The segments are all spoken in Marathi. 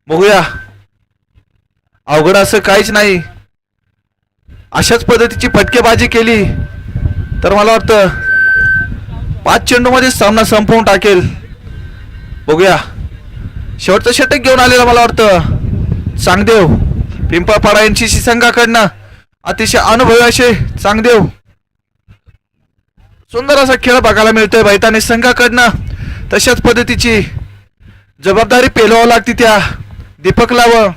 बघूया. अवघड असं काहीच नाही. अशाच पद्धतीची फटकेबाजी केली तर मला वाटतं 5 चेंडूमध्ये सामना संपवून टाकेल. बघूया. शेवटचं षटक घेऊन आलेला मला वाटतं चांगदेव पिंपळपाडा NCC संघाकडनं. अतिशय अनुभवी असे चांगदेव. सुंदर असा खेळ बघायला मिळतोय भैताने संघाकडनं. तशाच पद्धतीची जबाबदारी पेलवावी लागते त्या दीपकला व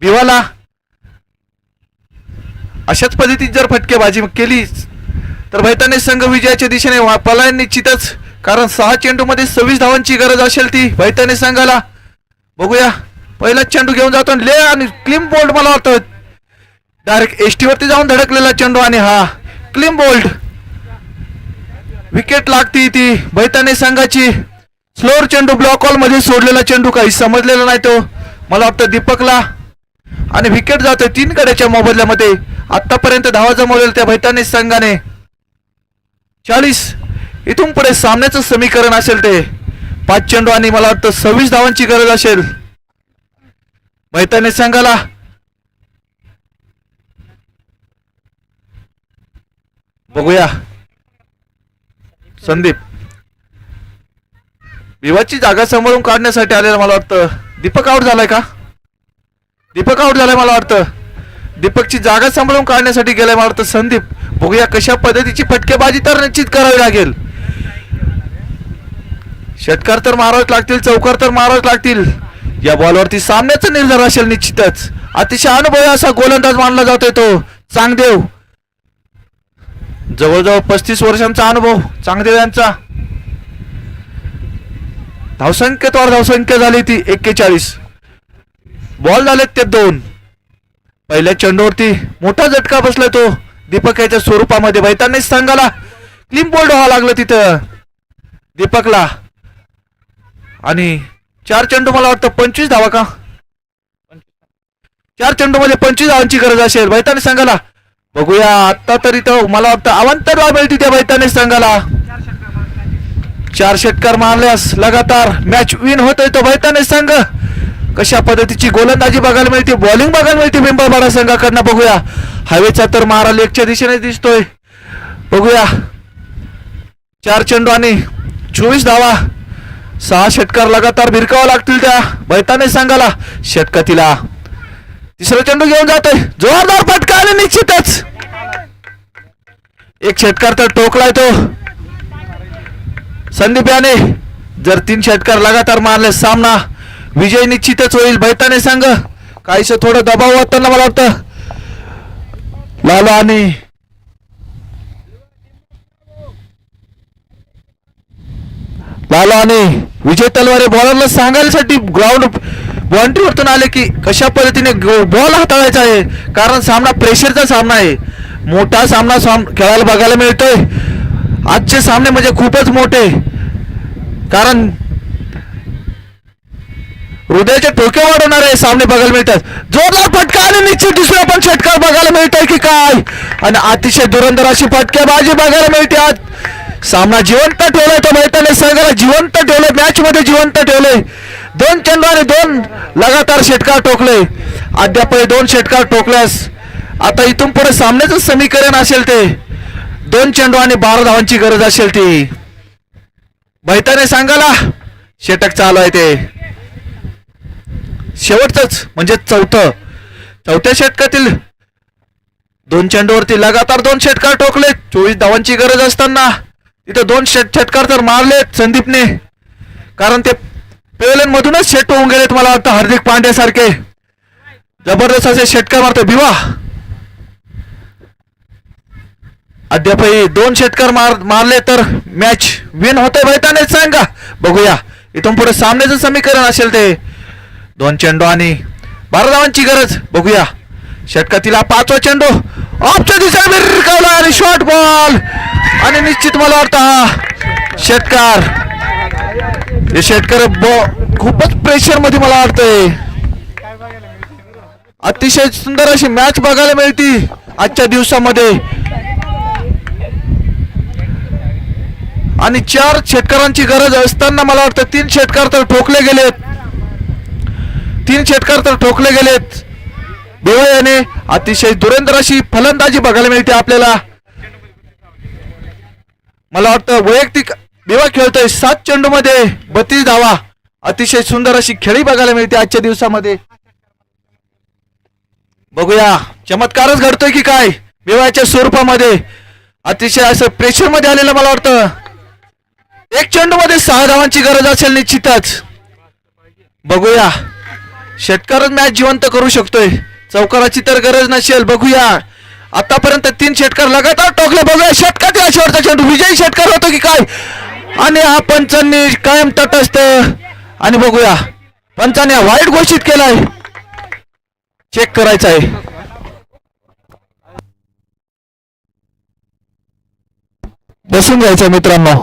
भिवाला. अशाच पद्धतीत जर फटकेबाजी केली तर भैताने संघ विजयाच्या दिशेने पलायन निश्चितच. कारण 6 चेंडूमध्ये 26 धावांची गरज असेल ती भैताने संघाला. बघूया. पहिलाच चेंडू घेऊन जातो ले आणि क्लीन बोल्ड. मला वाटतं डायरेक्ट एसटी वरती जाऊन धडकलेला चेंडू आणि हा क्लीन बोल्ड. विकेट लागती ती भैताने संघाची. स्लोअर चेंडू ब्लॉक हॉल मध्ये सोडलेला चेंडू काही समजलेला नाही तो मला वाटतं दीपकला. आणि विकेट जातोय 3 गड्याच्या मोबदल्यामध्ये. आतापर्यंत धावा जमवलेल्या त्या भैताने संघाने 40. इथून पुढे सामन्याचं समीकरण असेल ते 5 चेंडू आणि मला वाटतं 26 धावांची गरज असेल भैताने संघाला. बघूया. संदीप विवाची जागा सांभाळून काढण्यासाठी आलेला मला वाटतं. दीपक आउट झालाय का? दीपक आउट झालाय मला वाटतं. दीपकची जागा सांभाळून काढण्यासाठी गेलाय मला वाटतं संदीप. बघूया कशा पद्धतीची फटकेबाजी तर निश्चित करावी लागेल. षटकार तर मारावेच लागतील, चौकार तर मारावेच लागतील. या बॉलवरती सामन्याचा निर्धार असेल निश्चितच. अतिशय अनुभवी असा गोलंदाज मानला जातोय तो चांगदेव. जवळजवळ 35 वर्षांचा अनुभव चांगदेव यांचा. धावसंख्या झाली ती 41. बॉल झालेत ते 2. पहिल्या चेंडूवरती मोठा झटका बसलाय तो दीपक याच्या स्वरूपामध्ये. भैताने संघाला क्लीन बोल्ड व्हावं लागलं तिथं दीपकला. आणि 4 चेंडू मला वाटतं 25 धावा का? 4 चेंडू मध्ये 25 धावांची गरज असेल भैताने संघाला. बघूया. आता तरी तो मला वाटतं अवांतर धावा मिळते त्या भैताने संघाला. 4 षटकार मारल्यास लगातार मॅच विन होतोय तो भैताने संघ. कशा पद्धतीची गोलंदाजी बघायला मिळते, बॉलिंग बघायला मिळते पिंपळपाडा संघाकडनं. बघूया. हवेचा तर मारा लेगच्या दिशेने दिसतोय. बघूया. 4 चेंडू आणि 24 धावा. 6 षटकार लगातार भिरकावा लागतील त्या भैताने संघाला. षटकातीला तिसरा चेंडू घेऊन जातोय. जोरदार फटका आणि निश्चितच 1 षटकार तर टोकलाय तो संदीप याने. जर 3 षटकार लगातार मारले सामना विजय निश्चितच होईल भैताने संघ. काहीस थोडं दबाव वाटताना मला वाटतं लालो आणि विजय तलवारे बॉलरला सांगायसाठी ग्राउंड बाउंड्रीवरतून आले की कशा पद्धतीने बॉल हाताळायचा आहे. कारण सामना प्रेशरचा सामना आहे. मोठा सामना खेळायला बघायला मिळतोय. आजचे सामने म्हणजे खूपच मोठे. कारण हृदयाचे ठोके वाढवणारे सामने बघायला मिळतात. जोरदार फटका आणि निश्चित दुसरा पण षटकार बघायला मिळतोय की काय. आणि अतिशय धुरंधर अशी फटकेबाजी बघायला मिळते. आज सामना जिवंत ठेवलाय तो भैताने संघाला. जिवंत ठेवलंय मॅच मध्ये, जिवंत ठेवलंय. 2 चेंडू आणि 2 लगातार षटकार टोकले. अद्याप 2 षटकार टोकल्यास आता इथून पुढे सामन्याचं समीकरण असेल ते 2 चेंडू आणि 12 धावांची गरज असेल ती भैताने संघाला. षटक चालू आहे ते शेवटच म्हणजे चौथ्या षटकातील 2 चेंडूवरती लगातार 2 षटकार टोकले. 24 धावांची गरज असताना तिथं 2 षटकार तर मारलेत संदीपने. कारण ते पेलन मधूनच षट होऊन गेलेत मला वाटतं. हार्दिक पांड्या सारखे जबरदस्त असे षटकार मारतो भिवा. अद्यापही 2 षटकार मारले तर मॅच विन होते भैताने सांगा. बघूया. इथून पुढे सामन्याचं समीकरण असेल ते 2 चेंडू आणि 12 धावांची गरज. बघूया. षटकातीला 5वा चेंडू ऑफच्या दिशेने भिरकावला आणि शॉर्ट बॉल. आणि निश्चित मला वाटतं हा षटकार हे षटकार खूपच प्रेशर मध्ये मला वाटतंय. अतिशय सुंदर अशी मॅच बघायला मिळते आजच्या दिवसामध्ये. आणि 4 षटकारांची गरज असताना मला वाटतं 3 षटकार तर ठोकले गेलेत. 3 षटकार तर ठोकले गेलेत. देवा याने अतिशय दुरेंद्र अशी फलंदाजी बघायला मिळते आपल्याला. मला वाटतं वैयक्तिक देवा खेळतोय 7 चेंडूमध्ये 32 धावा. अतिशय सुंदर अशी खेळी बघायला मिळते आजच्या दिवसामध्ये. बघूया चमत्कारच घडतोय की काय देवाच्या स्वरूपामध्ये. अतिशय असं प्रेशर मध्ये आलेलं मला वाटतं. 1 चेंडू मध्ये 6 धावांची गरज असेल निश्चितच. बघूया षटकारच मॅच जिवंत करू शकतोय, चौकाराची तर गरज नसेल. बघूया आतापर्यंत 3 षटकार लगातार टोकले. बघूया षटकातील शेवटचा चेंडू विजयी षटकार होतो की काय, आणि हा पंचांनी कायम तटस्थ. आणि बघूया पंचाने वाईट घोषित केलाय. चेक करायचा आहे. बसून घ्यायचं मित्रांनो.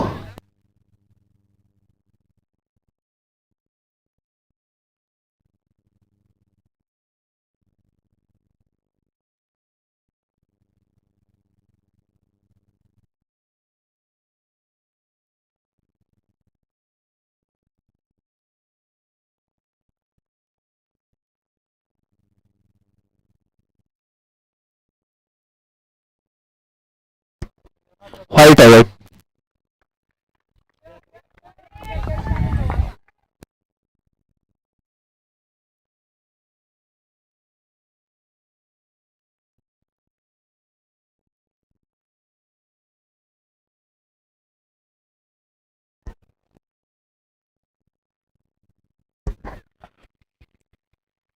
वाईट आहे वाईट.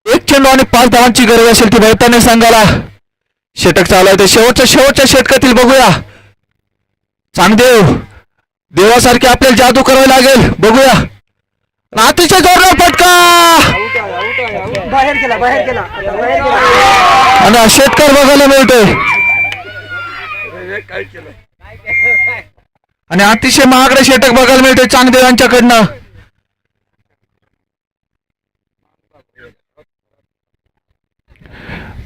एक चेंडू आणि 5 धावांची गरज असेल ती भरताने सांगायला. षटक चालू आहे ते शेवटच्या षटकातील. बघूया चांगदेव देवासारखी आपल्याला जादू करावी लागेल. बघूया अतिशय जोरदार फटका आणि षटकार बघायला मिळतोय. आणि अतिशय महागडे षटक बघायला मिळतोय चांगदेव यांच्याकडनं.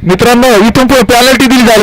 मित्रांनो इथून पुढे पॅनल्टी दिली जाईल.